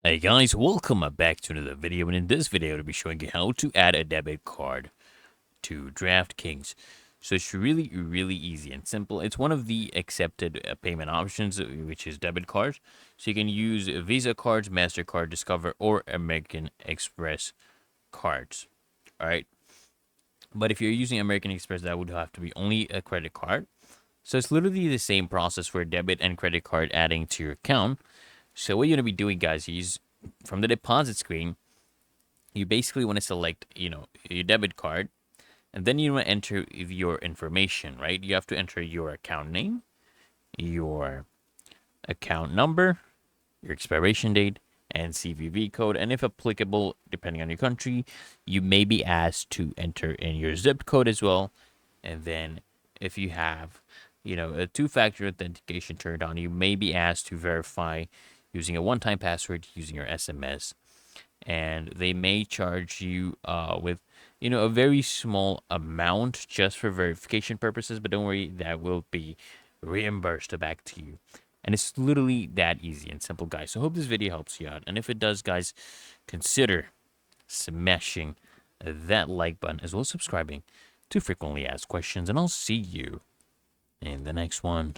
Hey guys, welcome back to another video, and in this video I'll be showing you how to add a debit card to Draftkings. So it's really easy and simple. It's one of the accepted payment options, which is debit cards. So you can use Visa cards, MasterCard, Discover, or American Express cards. All right. But if you're using American Express, that would have to be only a credit card. So it's literally the same process for debit and credit card adding to your account. So what you're gonna be doing, guys, is from the deposit screen, you basically want to select, your debit card, and then you want to enter your information, right? You have to enter your account name, your account number, your expiration date, and CVV code. And if applicable, depending on your country, you may be asked to enter in your zip code as well. And then if you have, a two-factor authentication turned on, you may be asked to verify using a one-time password using your SMS, and they may charge you with a very small amount just for verification purposes, but don't worry, that will be reimbursed back to you. And it's literally that easy and simple, guys. So I hope this video helps you out, and if it does, guys, consider smashing that like button as well as subscribing to frequently asked questions, and I'll see you in the next one.